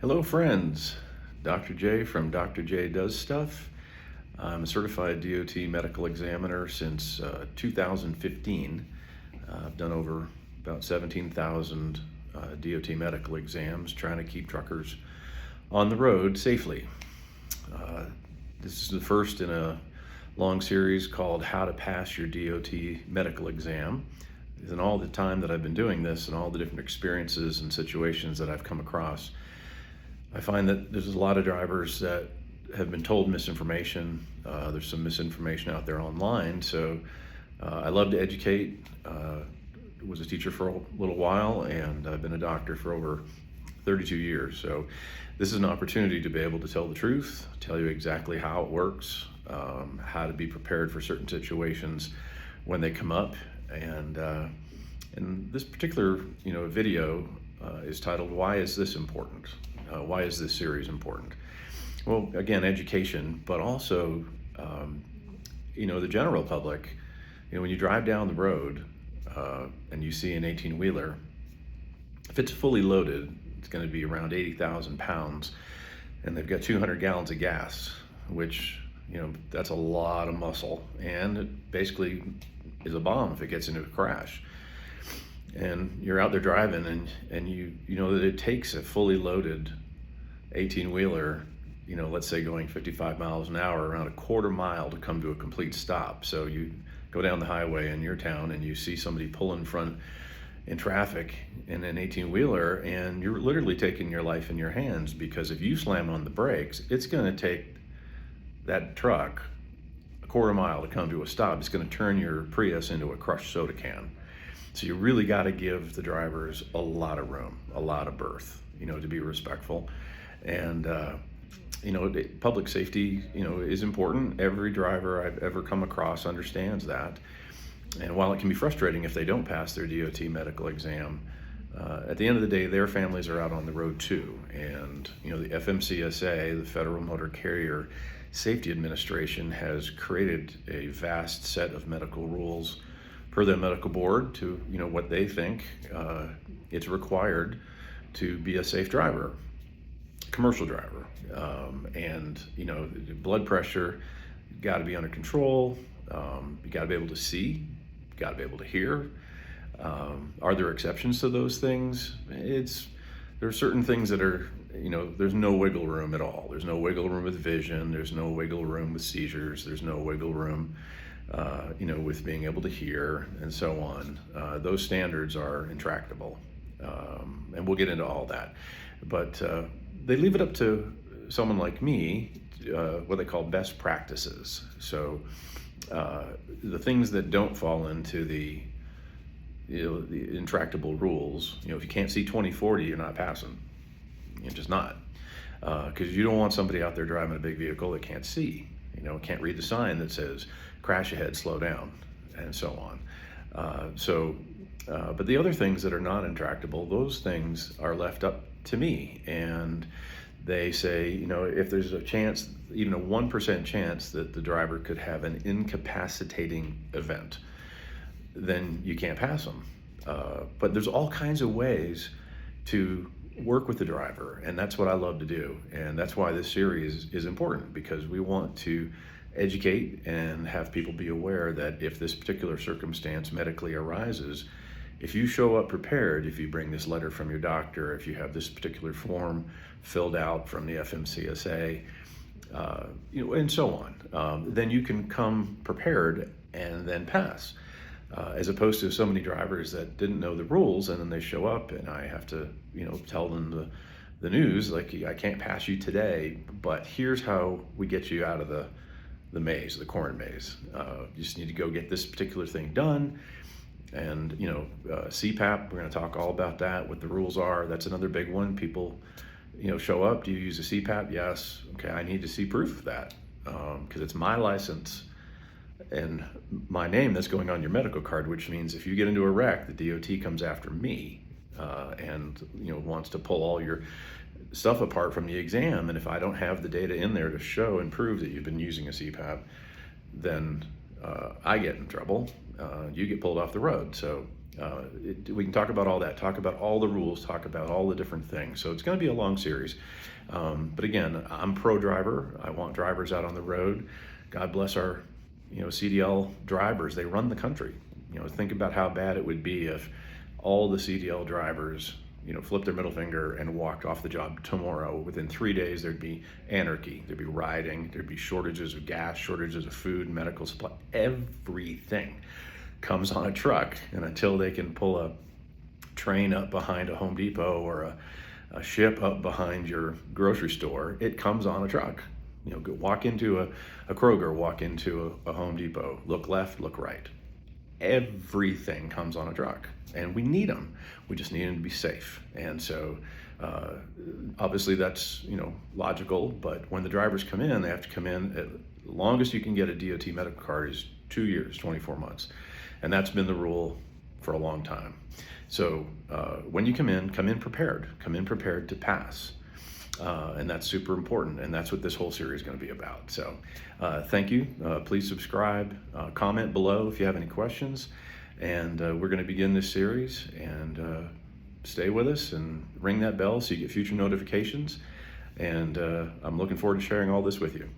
Hello, friends. Dr. J from Dr. J Does Stuff. I'm a certified DOT medical examiner since 2015. I've done over about 17,000 DOT medical exams trying to keep truckers on the road safely. Uh, this is the first in a long series called How to Pass Your DOT Medical Exam. And all the time that I've been doing this and all the different experiences and situations that I've come across, I find that there's a lot of drivers that have been told misinformation. There's some misinformation out there online. So I love to educate. Was a teacher for a little while, and I've been a doctor for over 32 years. So this is an opportunity to be able to tell the truth, tell you exactly how it works, how to be prepared for certain situations when they come up. And this particular video is titled, "Why is this important?" Why is this series important? Well, again, education, but also, the general public. When you drive down the road and you see an 18-wheeler, if it's fully loaded, it's going to be around 80,000 pounds, and they've got 200 gallons of gas, which, that's a lot of muscle, and it basically is a bomb if it gets into a crash. And you're out there driving, and you know that it takes a fully loaded 18-wheeler, let's say going 55 miles an hour, around a quarter mile to come to a complete stop. So you go down the highway in your town and you see somebody pull in front in traffic in an 18-wheeler, and you're literally taking your life in your hands, because if you slam on the brakes, it's going to take that truck a quarter mile to come to a stop. It's going to turn your Prius into a crushed soda can. So you really got to give the drivers a lot of room, a lot of berth, to be respectful. And, public safety, is important. Every driver I've ever come across understands that. And while it can be frustrating if they don't pass their DOT medical exam, at the end of the day, their families are out on the road too. And, the FMCSA, the Federal Motor Carrier Safety Administration, has created a vast set of medical rules per their medical board to, what they think it's required to be a safe driver, commercial driver. Blood pressure, got to be under control. You got to be able to see, got to be able to hear. Are there exceptions to those things? There are certain things that are, there's no wiggle room at all. There's no wiggle room with vision. There's no wiggle room with seizures. There's no wiggle room with being able to hear, and so on. Those standards are intractable, and we'll get into all that. But they leave it up to someone like me, what they call best practices. So the things that don't fall into the intractable rules, if you can't see 20/40, you're not passing. You're just not. Because you don't want somebody out there driving a big vehicle that can't see, can't read the sign that says crash ahead, slow down, and so on. But the other things that are not intractable, those things are left up to me. And they say, if there's a chance, even a 1% chance that the driver could have an incapacitating event, then you can't pass them. But there's all kinds of ways to work with the driver, and that's what I love to do. And that's why this series is important, because we want to educate and have people be aware that if this particular circumstance medically arises, if you show up prepared, if you bring this letter from your doctor, if you have this particular form filled out from the FMCSA, and so on, then you can come prepared and then pass. As opposed to so many drivers that didn't know the rules, and then they show up and I have to, tell them the news, like, I can't pass you today, but here's how we get you out of the maze, the corn maze. You just need to go get this particular thing done. And, CPAP, we're going to talk all about that, what the rules are. That's another big one. People, show up. Do you use a CPAP? Yes. Okay, I need to see proof of that, because it's my license and my name that's going on your medical card, which means if you get into a wreck, the DOT comes after me and wants to pull all your stuff apart from the exam. And if I don't have the data in there to show and prove that you've been using a CPAP, then I get in trouble. You get pulled off the road. So We can talk about all that, talk about all the rules, talk about all the different things. So it's going to be a long series. But again, I'm pro driver. I want drivers out on the road. God bless our, CDL drivers. They run the country. Think about how bad it would be if all the CDL drivers, flipped their middle finger and walked off the job tomorrow. Within 3 days, there'd be anarchy. There'd be rioting. There'd be shortages of gas, shortages of food, medical supply. Everything comes on a truck, and until they can pull a train up behind a Home Depot or a ship up behind your grocery store, it comes on a truck. Go walk into a Kroger, walk into a Home Depot, look left, look right. Everything comes on a truck, and we need them. We just need them to be safe. And so obviously that's logical, but when the drivers come in, they have to come in. The longest you can get a DOT medical card is 2 years, 24 months. And that's been the rule for a long time. So when you come in prepared to pass. And that's super important. And that's what this whole series is going to be about. So thank you. Please subscribe, comment below if you have any questions. And we're going to begin this series, and stay with us and ring that bell so you get future notifications. And I'm looking forward to sharing all this with you.